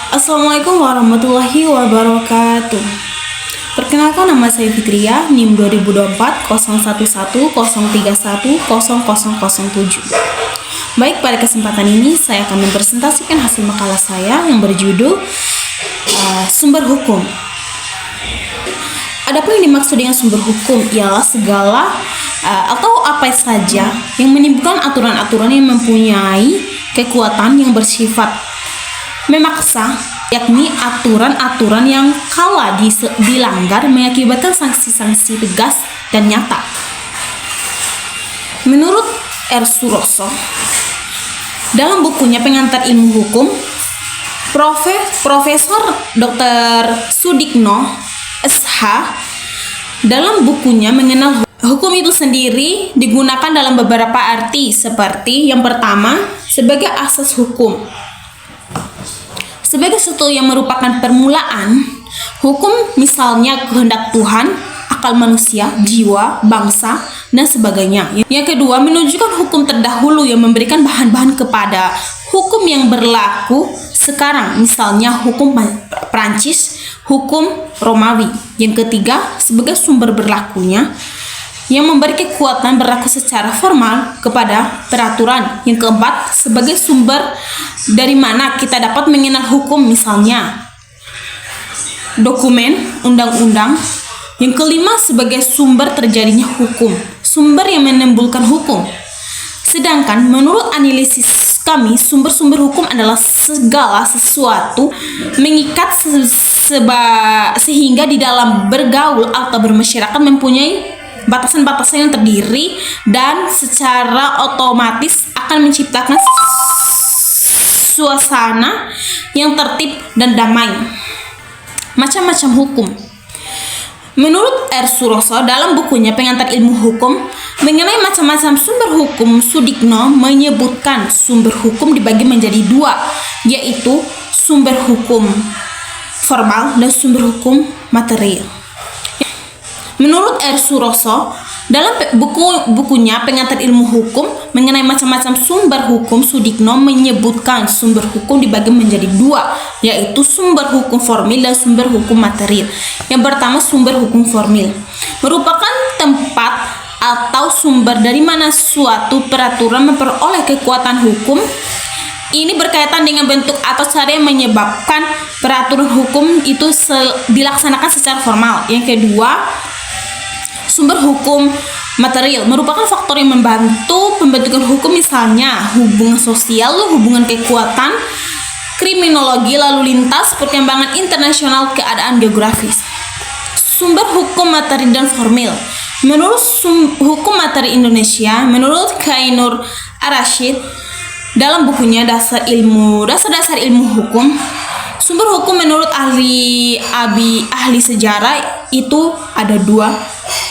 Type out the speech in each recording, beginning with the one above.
Assalamualaikum warahmatullahi wabarakatuh. Perkenalkan, nama saya Fitria, NIM 2024 011 031 0007. Baik, pada kesempatan ini saya akan mempresentasikan hasil makalah saya yang berjudul Sumber Hukum. Adapun yang dimaksud dengan sumber hukum ialah segala atau apa saja yang menimbulkan aturan-aturan yang mempunyai kekuatan yang bersifat memaksa, yakni aturan-aturan yang kala dilanggar mengakibatkan sanksi-sanksi tegas dan nyata. Menurut R. Suroso, dalam bukunya Pengantar Ilmu Hukum, Profesor Dr. Sudikno SH dalam bukunya mengenal hukum itu sendiri digunakan dalam beberapa arti, seperti yang pertama, sebagai asas hukum. Sebagai sesuatu yang merupakan permulaan hukum, misalnya kehendak Tuhan, akal manusia, jiwa, bangsa, dan sebagainya. Yang kedua, menunjukkan hukum terdahulu yang memberikan bahan-bahan kepada hukum yang berlaku sekarang, misalnya hukum Prancis, hukum Romawi. Yang ketiga, sebagai sumber berlakunya yang memberi kekuatan berlaku secara formal kepada peraturan. Yang keempat, sebagai sumber dari mana kita dapat mengenal hukum, misalnya dokumen, undang-undang. Yang kelima, sebagai sumber terjadinya hukum, sumber yang menimbulkan hukum. Sedangkan menurut analisis kami, sumber-sumber hukum adalah segala sesuatu mengikat sehingga di dalam bergaul atau bermasyarakat mempunyai batasan-batasan yang terdiri dan secara otomatis akan menciptakan suasana yang tertib dan damai. Macam-macam hukum. Menurut R. Suroso dalam bukunya Pengantar Ilmu Hukum mengenai macam-macam sumber hukum, Sudikno menyebutkan sumber hukum dibagi menjadi dua, yaitu sumber hukum formal dan sumber hukum material. Menurut R. Suroso, dalam bukunya Pengantar Ilmu Hukum mengenai macam-macam sumber hukum, Sudikno menyebutkan sumber hukum dibagi menjadi dua, yaitu sumber hukum formil dan sumber hukum material. Yang pertama, sumber hukum formil merupakan tempat atau sumber dari mana suatu peraturan memperoleh kekuatan hukum. Ini berkaitan dengan bentuk atau cara yang menyebabkan peraturan hukum itu dilaksanakan secara formal. Yang kedua, sumber hukum material merupakan faktor yang membantu pembentukan hukum, misalnya hubungan sosial, hubungan kekuatan, kriminologi, lalu lintas, perkembangan internasional, keadaan geografis. Sumber hukum materi dan formil. Menurut hukum materi Indonesia, menurut Kainur Ar-Rasyid dalam bukunya Dasar-Dasar Ilmu Hukum, sumber hukum menurut ahli sejarah itu ada dua,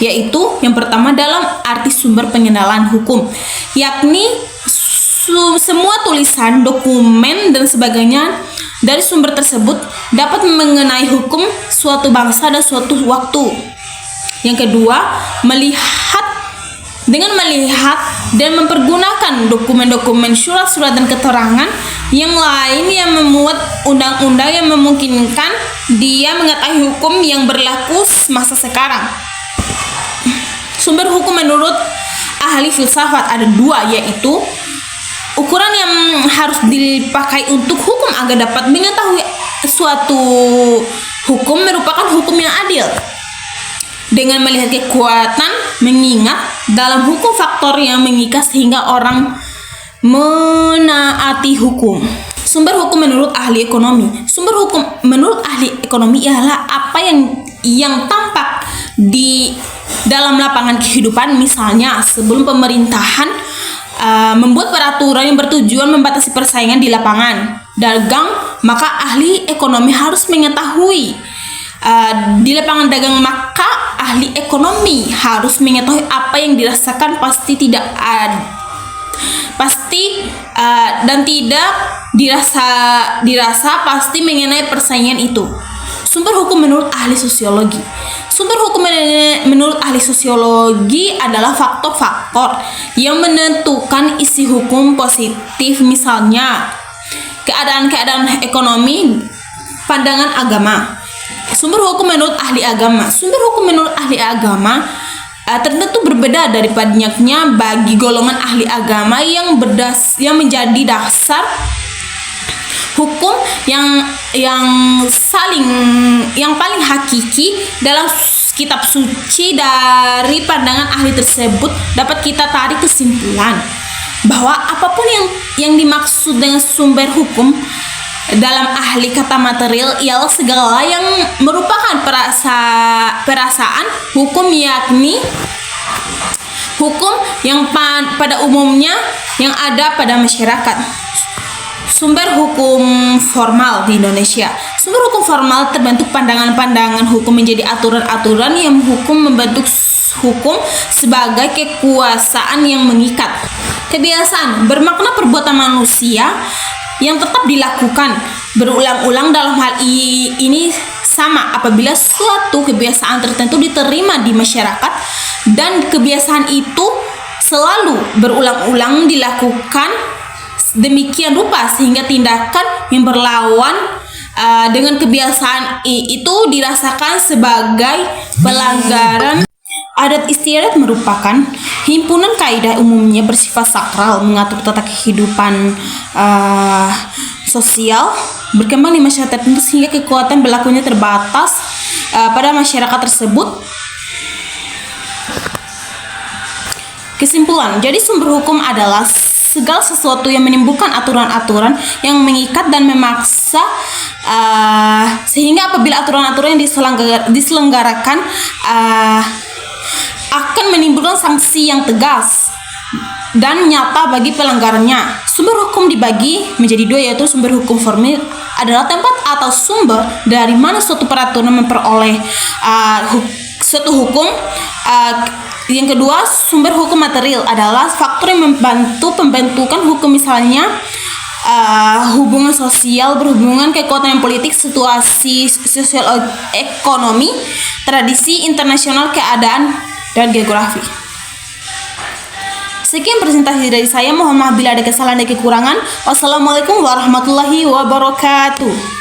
yaitu yang pertama dalam arti sumber pengenalan hukum, yakni semua tulisan, dokumen, dan sebagainya dari sumber tersebut dapat mengenai hukum suatu bangsa dan suatu waktu. Yang kedua, melihat dan mempergunakan dokumen-dokumen, surat-surat, dan keterangan yang lain yang memuat undang-undang yang memungkinkan dia mengetahui hukum yang berlaku masa sekarang. Sumber hukum menurut ahli filsafat ada dua, yaitu ukuran yang harus dipakai untuk hukum agar dapat mengetahui suatu hukum merupakan hukum yang adil. Dengan melihat kekuatan mengingat dalam hukum faktor yang mengikat sehingga orang menaati hukum. Sumber hukum menurut ahli ekonomi. Sumber hukum menurut ahli ekonomi ialah apa yang tampak di dalam lapangan kehidupan, misalnya sebelum pemerintahan membuat peraturan yang bertujuan membatasi persaingan di lapangan dagang, maka ahli ekonomi harus mengetahui di lapangan dagang, maka ahli ekonomi harus mengetahui apa yang dirasakan dan tidak dirasa pasti mengenai persaingan itu. Sumber hukum menurut ahli sosiologi. Sumber hukum menurut ahli sosiologi adalah faktor-faktor yang menentukan isi hukum positif, misalnya keadaan-keadaan ekonomi, pandangan agama. Sumber hukum menurut ahli agama. Sumber hukum menurut ahli agama tertentu berbeda dari banyaknya bagi golongan ahli agama yang menjadi dasar hukum yang paling hakiki dalam kitab suci. Dari pandangan ahli tersebut dapat kita tarik kesimpulan bahwa apapun yang dimaksud dengan sumber hukum dalam ahli kata material ialah segala yang merupakan perasaan hukum, yakni hukum yang pada umumnya yang ada pada masyarakat. Sumber hukum formal di Indonesia. Sumber hukum formal terbentuk pandangan-pandangan hukum menjadi aturan-aturan yang membentuk hukum sebagai kekuasaan yang mengikat. Kebiasaan bermakna perbuatan manusia yang tetap dilakukan berulang-ulang. Dalam hal ini sama apabila suatu kebiasaan tertentu diterima di masyarakat dan kebiasaan itu selalu berulang-ulang dilakukan demikian rupa sehingga tindakan yang berlawan dengan kebiasaan itu dirasakan sebagai pelanggaran. Adat istiadat merupakan himpunan kaidah umumnya bersifat sakral, mengatur tata kehidupan sosial berkembang di masyarakat tertentu sehingga kekuatan berlakunya terbatas pada masyarakat tersebut. Kesimpulan, jadi sumber hukum adalah segala sesuatu yang menimbulkan aturan-aturan yang mengikat dan memaksa, sehingga apabila aturan-aturan yang diselenggarakan akan menimbulkan sanksi yang tegas dan nyata bagi pelanggarannya. Sumber hukum dibagi menjadi dua, yaitu sumber hukum formil adalah tempat atau sumber dari mana suatu peraturan memperoleh suatu hukum. Yang kedua, sumber hukum material adalah faktor yang membantu pembentukan hukum, misalnya hubungan sosial, berhubungan kekuatan politik, situasi sosial ekonomi, tradisi internasional, keadaan, dan geografi. Sekian presentasi dari saya. Mohon maaf bila ada kesalahan dan kekurangan. Wassalamualaikum warahmatullahi wabarakatuh.